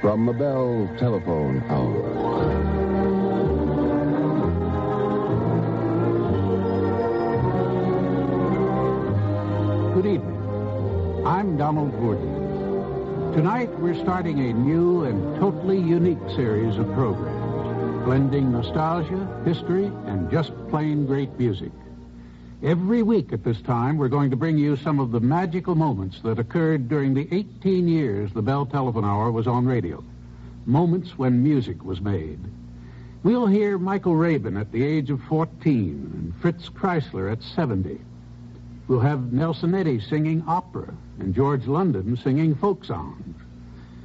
from the Bell Telephone Hour. Good evening. I'm Donald Gordon. Tonight we're starting a new and totally unique series of programs, blending nostalgia, history, and just plain great music. Every week at this time, we're going to bring you some of the magical moments that occurred during the 18 years the Bell Telephone Hour was on radio. Moments when music was made. We'll hear Michael Rabin at the age of 14 and Fritz Kreisler at 70. We'll have Nelson Eddy singing opera and George London singing folk songs.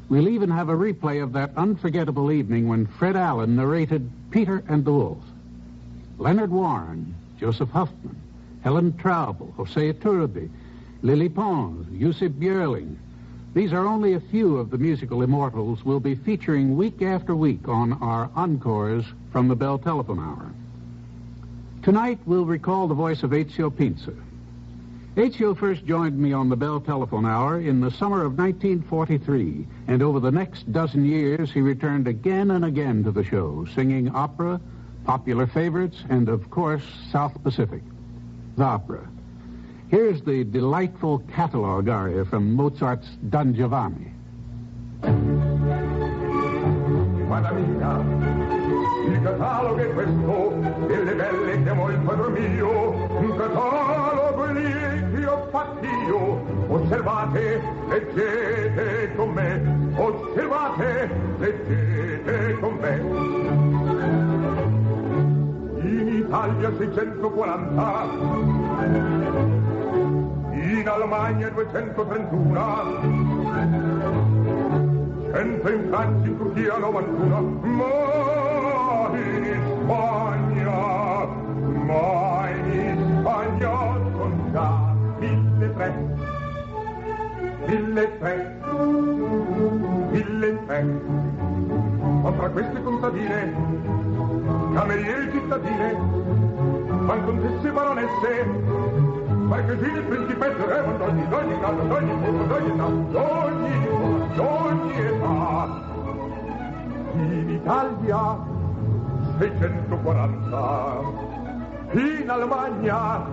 We'll even have a replay of that unforgettable evening when Fred Allen narrated Peter and the Wolf. Leonard Warren, Joseph Huffman, Helen Traubel, Jose Iturbe, Lily Pons, Yusuf Björling. These are only a few of the musical immortals we'll be featuring week after week on our encores from the Bell Telephone Hour. Tonight, we'll recall the voice of Ezio Pinza. Ezio first joined me on the Bell Telephone Hour in the summer of 1943, and over the next dozen years, he returned again and again to the show, singing opera, popular favorites, and, of course, South Pacific. The opera. Here's the delightful catalog aria from Mozart's Don Giovanni. Guarda mia, il catalogo è questo, delle belle che amo il padre mio, un catalogo lì che ho fatto io. Osservate, leggete con me, osservate, leggete con me. In Italia 640, in Almagna 231, 100 in Francia, in Turchia 91, ma in Spagna sono già 1300, 1300. Ma fra queste contadine, camerieri cittadine, ma contesse baronesse, marchesine, principesse, re, d'ogni casa, d'ogni mondo, d'ogni età, d'ogni età. In Italia 640, in Almagna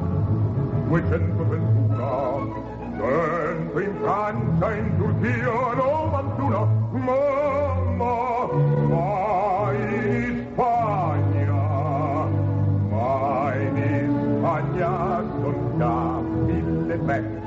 231, 100 in Francia, in Turchia 91, ma in Spagna sono già 1300,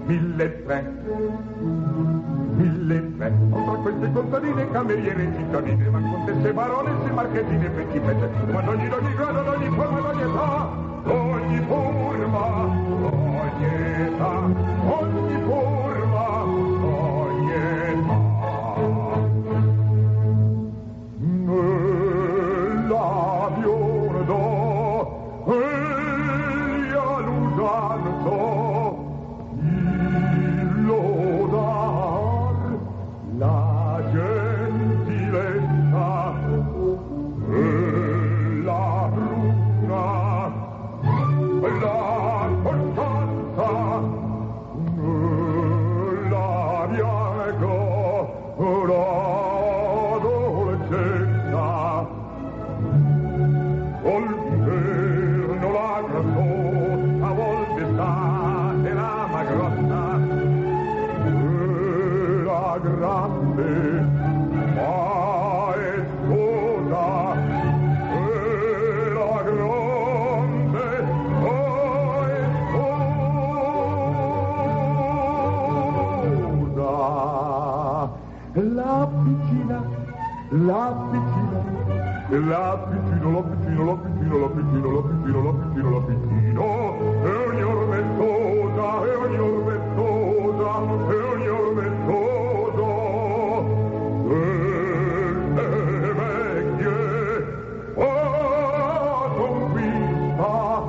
1300. Tra queste contadine, cameriere cittadine, ma contesse, baronesse, marchesine, principesse, ma d'ogni grado, d'ogni forma, d'ogni età, d'ogni forma, d'ogni età, ogni forma, d'ogni età. Nella Biordo e a Lusanto il lodar la gentilezza e la bruna, la costanza, la bianca, la dolcezza, l'inverno la grassota, a volte estate la magrotta, la grande maestosa, la grande maestosa, la piccina, la piccina, la piccino, la piccino, la piccino, la piccino, la piccino, la piccino, la piccino, e ogni orventosa, e ogni orventosa, e ogni orventosa, delle vecchie a conquista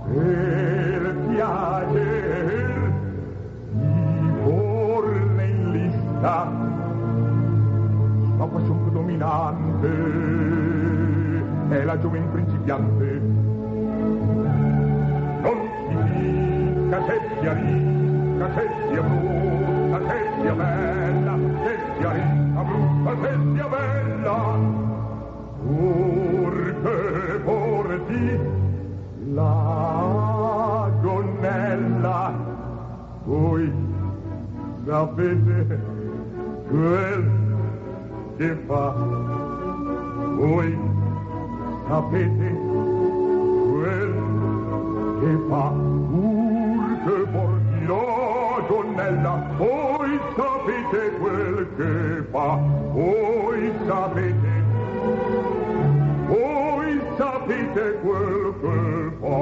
per piacer di porne in lista. Ma passione dominante è la giovane principiante. Non si dica se sia ricca, se sia brutta, che sia bella, che sia ricca, brutta, che sia bella, purché porti la gonnella. Voi sapete quel che fa, voi sapete quel che fa, purché porti la gonnella. Voi sapete quel che fa, voi sapete quel che fa.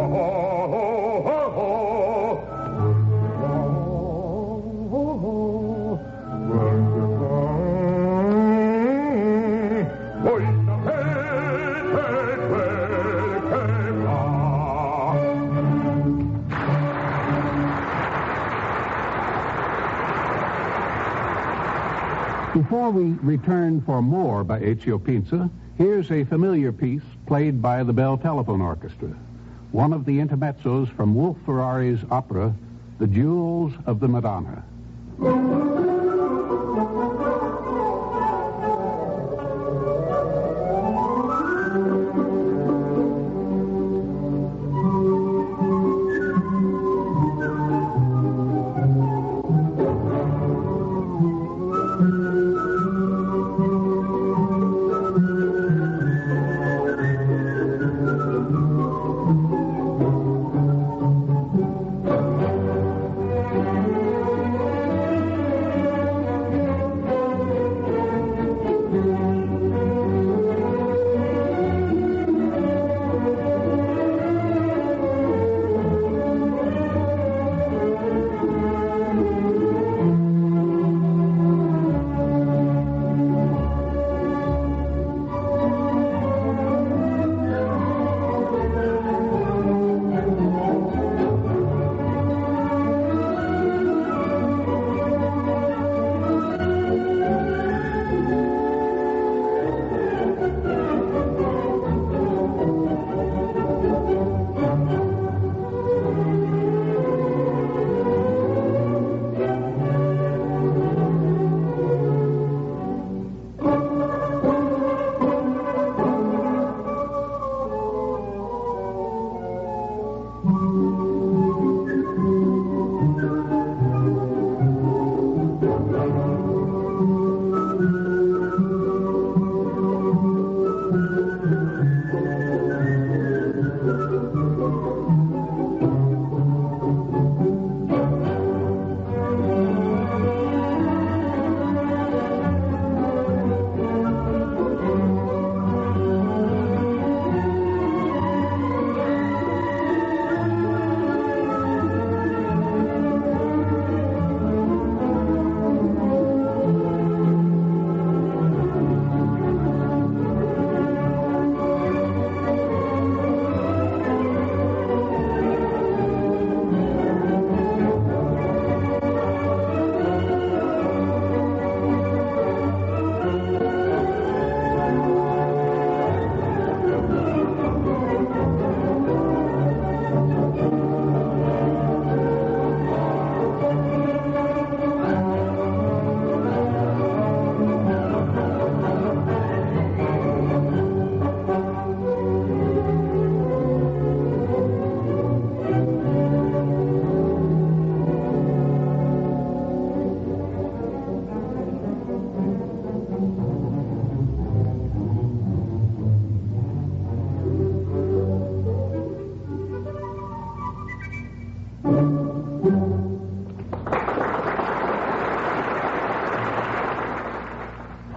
Before we return for more by Ezio Pinza, here's a familiar piece played by the Bell Telephone Orchestra, one of the intermezzos from Wolf Ferrari's opera, The Jewels of the Madonna.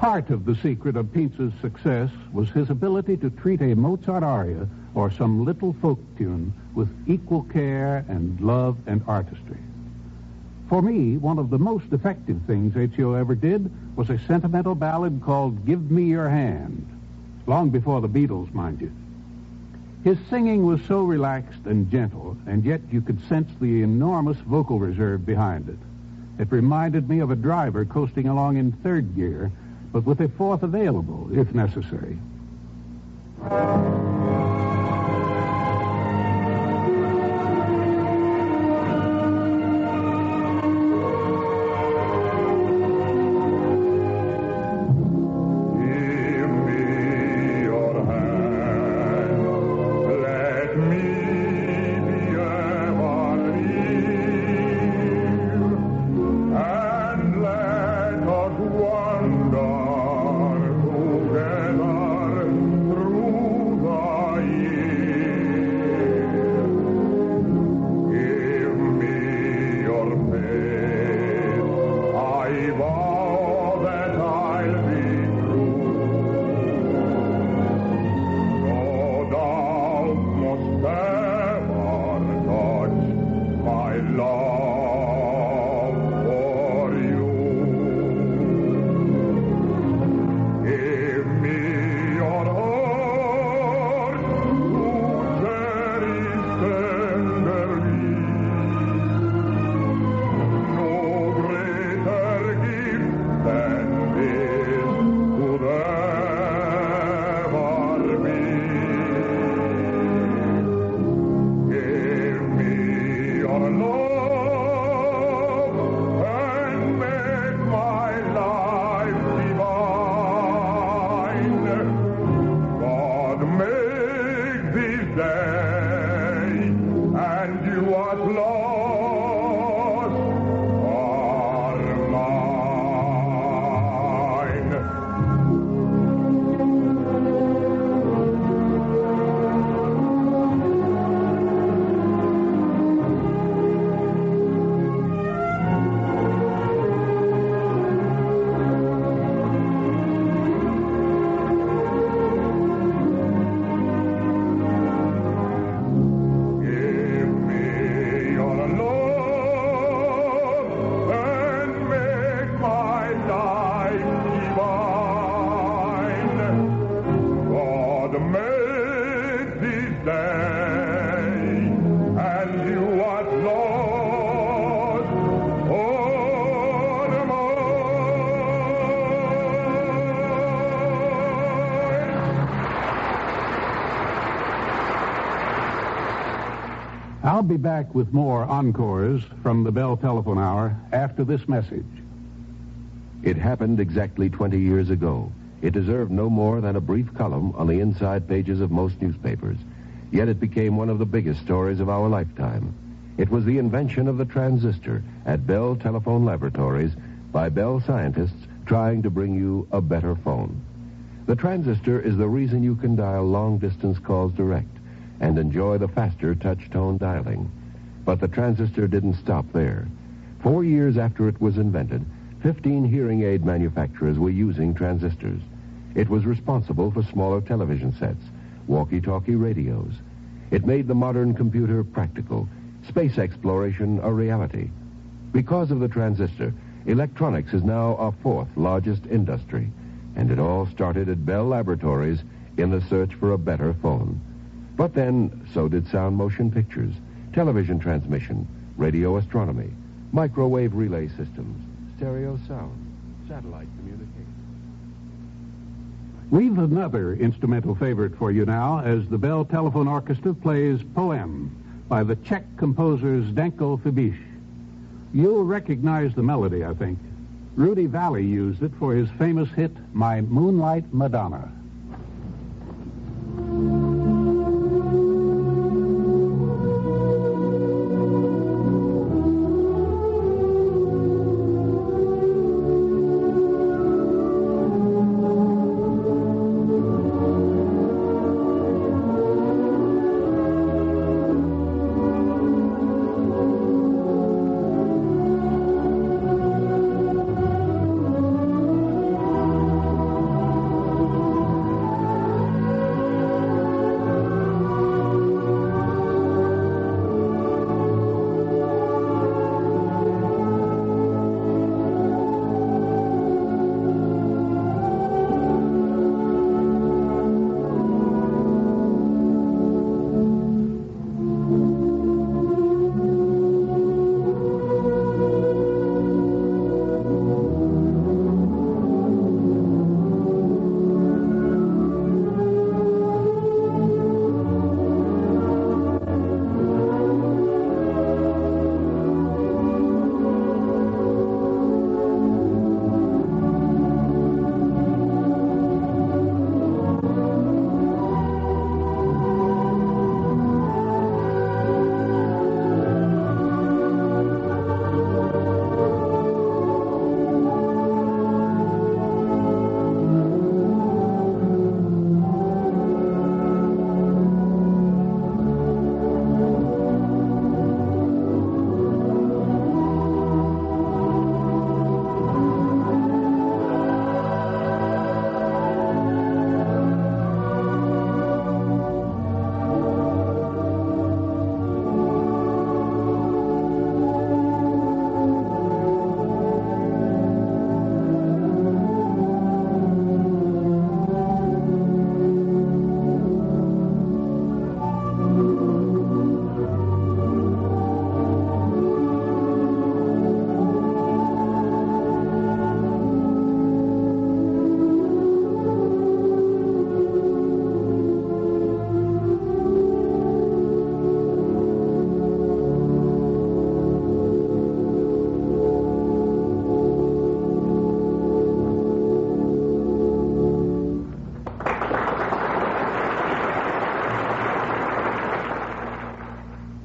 Part of the secret of Pinza's success was his ability to treat a Mozart aria or some little folk tune with equal care and love and artistry. For me, one of the most effective things Ezio ever did was a sentimental ballad called Give Me Your Hand, long before the Beatles, mind you. His singing was so relaxed and gentle, and yet you could sense the enormous vocal reserve behind it. It reminded me of a driver coasting along in third gear, but with a fourth available, if necessary. day, and you are lost are mine. I'll be back with more encores from the Bell Telephone Hour after this message. It happened exactly 20 years ago. It deserved no more than a brief column on the inside pages of most newspapers. Yet it became one of the biggest stories of our lifetime. It was the invention of the transistor at Bell Telephone Laboratories by Bell scientists trying to bring you a better phone. The transistor is the reason you can dial long-distance calls direct and enjoy the faster touch-tone dialing. But the transistor didn't stop there. 4 years after it was invented, 15 hearing aid manufacturers were using transistors. It was responsible for smaller television sets, walkie-talkie radios. It made the modern computer practical, space exploration a reality. Because of the transistor, electronics is now our fourth largest industry, and it all started at Bell Laboratories in the search for a better phone. But then, so did sound motion pictures, television transmission, radio astronomy, microwave relay systems, stereo sound, satellite communication. We've another instrumental favorite for you now as the Bell Telephone Orchestra plays Poem by the Czech composer Zdenko Fibiš. You'll recognize the melody, I think. Rudy Valley used it for his famous hit, My Moonlight Madonna.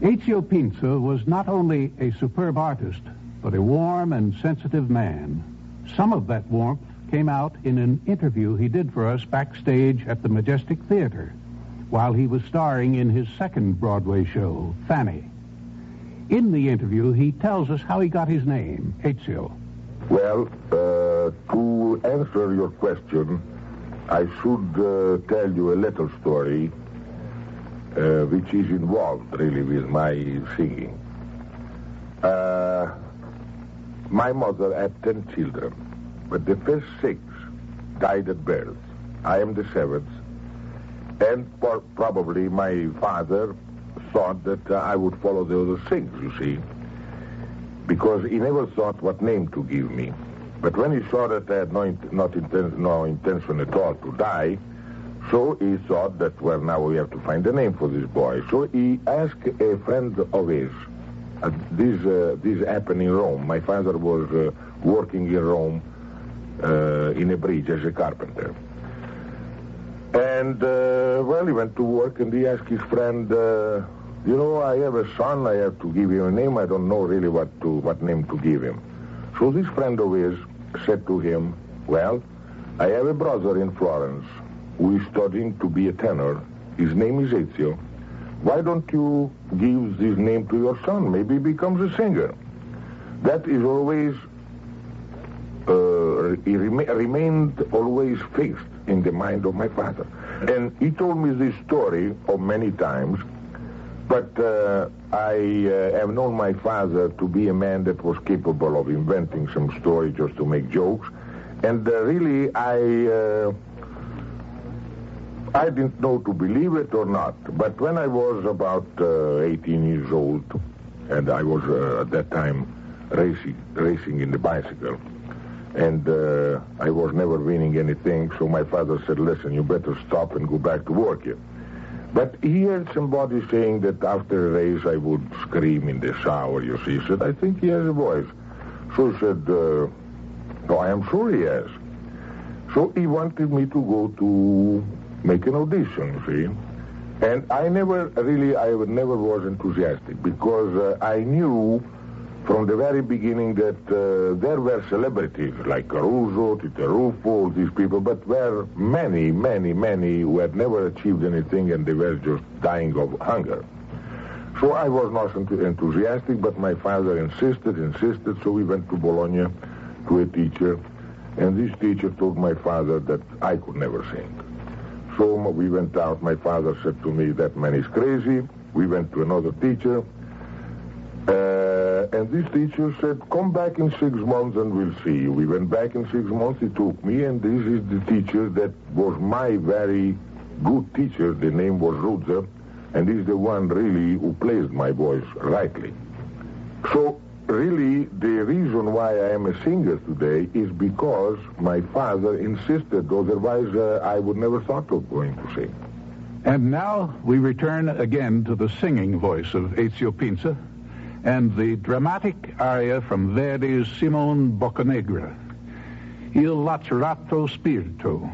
Ezio Pinza was not only a superb artist, but a warm and sensitive man. Some of that warmth came out in an interview he did for us backstage at the Majestic Theater while he was starring in his second Broadway show, Fanny. In the interview, he tells us how he got his name, Ezio. Well, to answer your question, I should tell you a little story which is involved really with my singing. My mother had 10 children, but the first 6 died at birth. I am the 7th, and probably my father thought that I would follow the other 6, you see, because he never thought what name to give me. But when he saw that I had no intention at all to die, so he thought that, well, now we have to find a name for this boy. So he asked a friend of his. This happened in Rome. My father was working in Rome in a bridge as a carpenter. And, well, he went to work and he asked his friend, I have a son, I have to give him a name. I don't know really what name to give him. So this friend of his said to him, well, I have a brother in Florence who is studying to be a tenor. His name is Ezio. Why don't you give this name to your son? Maybe he becomes a singer. That is always, remained always fixed in the mind of my father. And he told me this story of many times, but I have known my father to be a man that was capable of inventing some story just to make jokes. And really, I didn't know to believe it or not. But when I was about 18 years old, and I was at that time racing in the bicycle, and I was never winning anything, so my father said, listen, you better stop and go back to work here. But he heard somebody saying that after a race I would scream in the shower, you see. He said, I think he has a voice. So he said, no, I am sure he has. So he wanted me to go to make an audition, you see. And I never was enthusiastic because I knew from the very beginning that there were celebrities like Caruso, Tito Ruffo, all these people, but were many who had never achieved anything and they were just dying of hunger. So I was not enthusiastic, but my father insisted, so we went to Bologna to a teacher, and this teacher told my father that I could never sing. So we went out. My father said to me, that man is crazy. We went to another teacher. And this teacher said, come back in 6 months and we'll see you. We went back in 6 months. He took me, and this is the teacher that was my very good teacher. The name was Rudzer, and he's the one really who placed my voice rightly. So really, the reason why I am a singer today is because my father insisted. Otherwise, I would never thought of going to sing. And now we return again to the singing voice of Ezio Pinza and the dramatic aria from Verdi's Simone Boccanegra, Il Lacerato Spirito.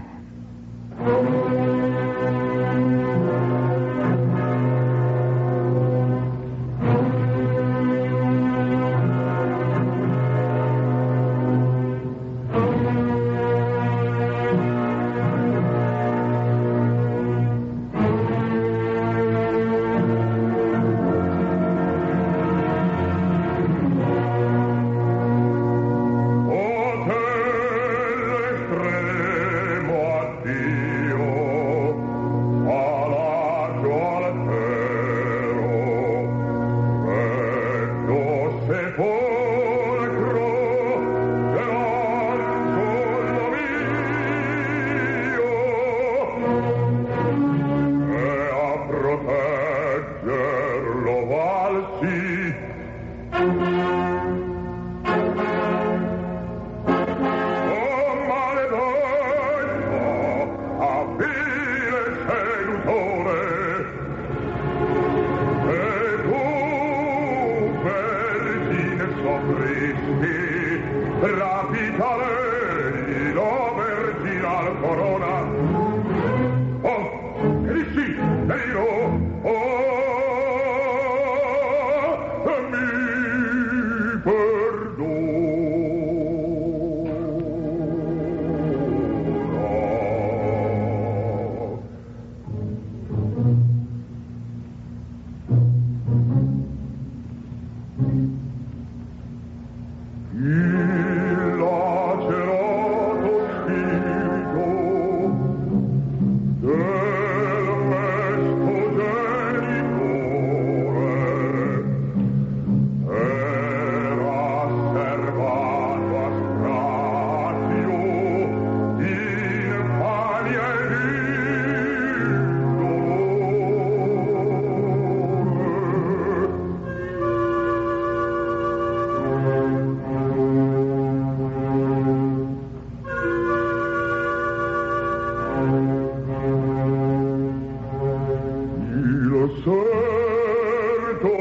deserto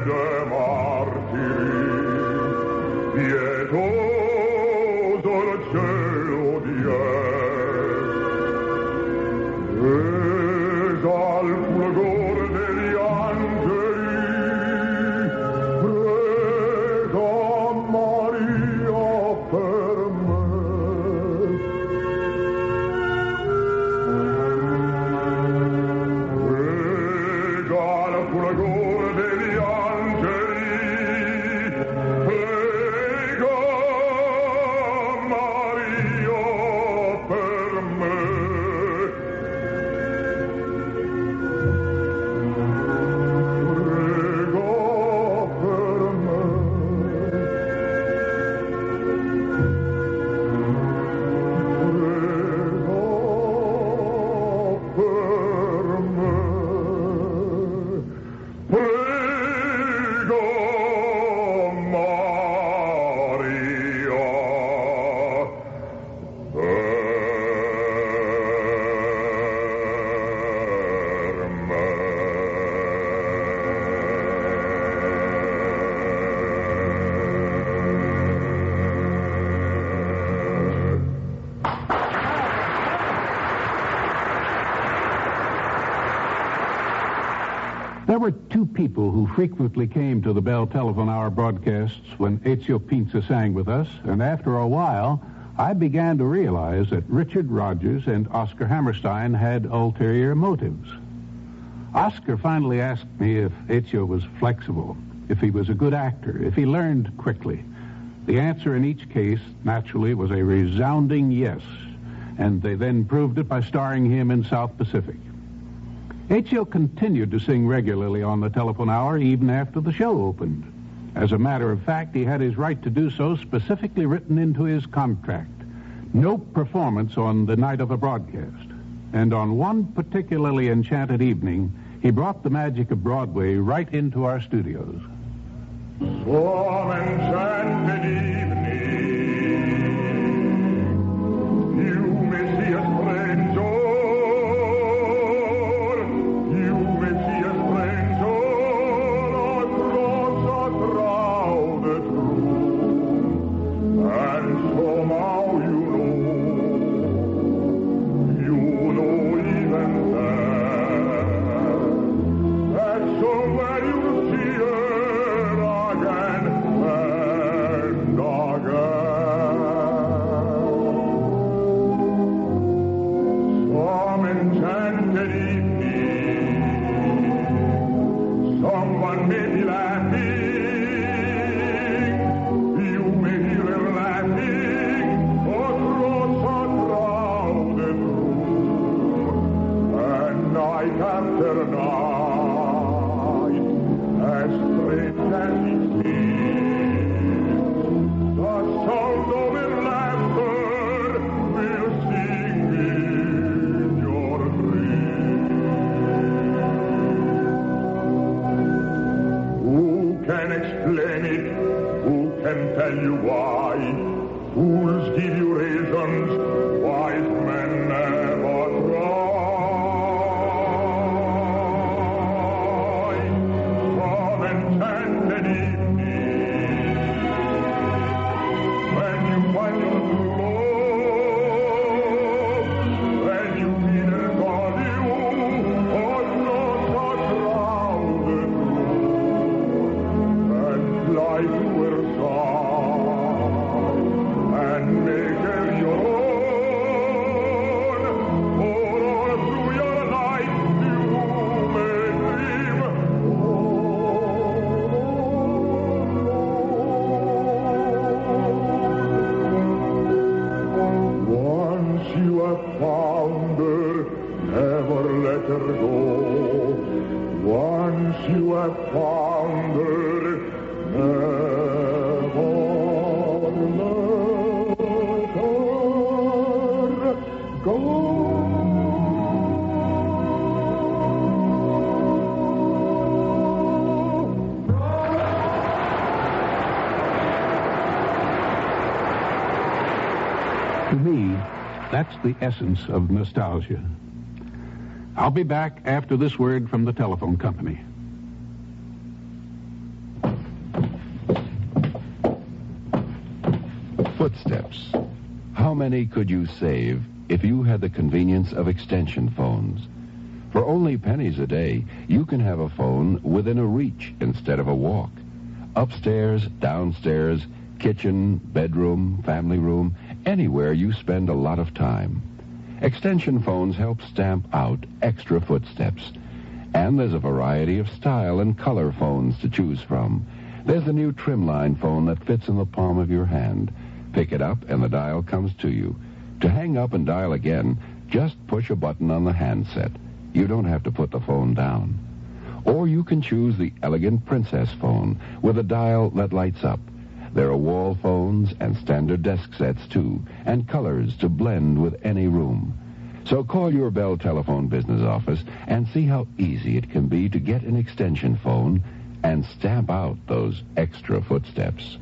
de martiri, pietoso il cielo di al fulgor degli angeli, prega Maria per me. Prega al fulgor degli angeli, prega Maria per me. There were two people who frequently came to the Bell Telephone Hour broadcasts when Ezio Pinza sang with us, and after a while, I began to realize that Richard Rodgers and Oscar Hammerstein had ulterior motives. Oscar finally asked me if Ezio was flexible, if he was a good actor, if he learned quickly. The answer in each case, naturally, was a resounding yes, and they then proved it by starring him in South Pacific. Ezio continued to sing regularly on the telephone hour even after the show opened. As a matter of fact, he had his right to do so specifically written into his contract. No performance on the night of a broadcast. And on one particularly enchanted evening, he brought the magic of Broadway right into our studios. Some enchanted evening, you may see a stranger. Tell you why. Fools give you reasons, wise men never try. Some enchanted evening, when you find your true love, when you feel it on you, across a crowded room, and fly to her side. And make her your own, all through your life you may dream. Once you have found her, never let her go. Once you have found her, never let her go. To me, that's the essence of nostalgia. I'll be back after this word from the telephone company. Footsteps. How many could you save if you had the convenience of extension phones? For only pennies a day, you can have a phone within a reach instead of a walk. Upstairs, downstairs, kitchen, bedroom, family room, anywhere you spend a lot of time. Extension phones help stamp out extra footsteps. And there's a variety of style and color phones to choose from. There's the new trimline phone that fits in the palm of your hand. Pick it up and the dial comes to you. To hang up and dial again, just push a button on the handset. You don't have to put the phone down. Or you can choose the elegant Princess phone with a dial that lights up. There are wall phones and standard desk sets, too, and colors to blend with any room. So call your Bell Telephone business office and see how easy it can be to get an extension phone and stamp out those extra footsteps.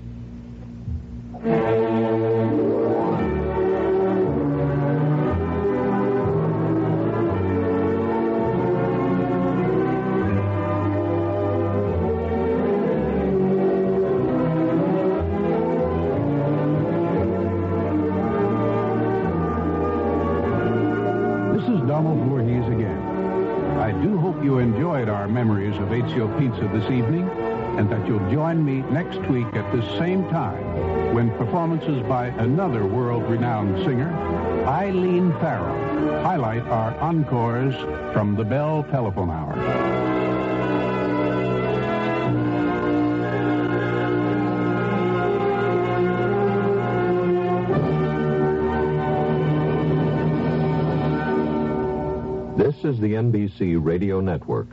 You enjoyed our memories of Ezio Pinza this evening, and that you'll join me next week at this same time when performances by another world-renowned singer, Eileen Farrell, highlight our encores from the Bell Telephone Hour. This is the NBC Radio Network.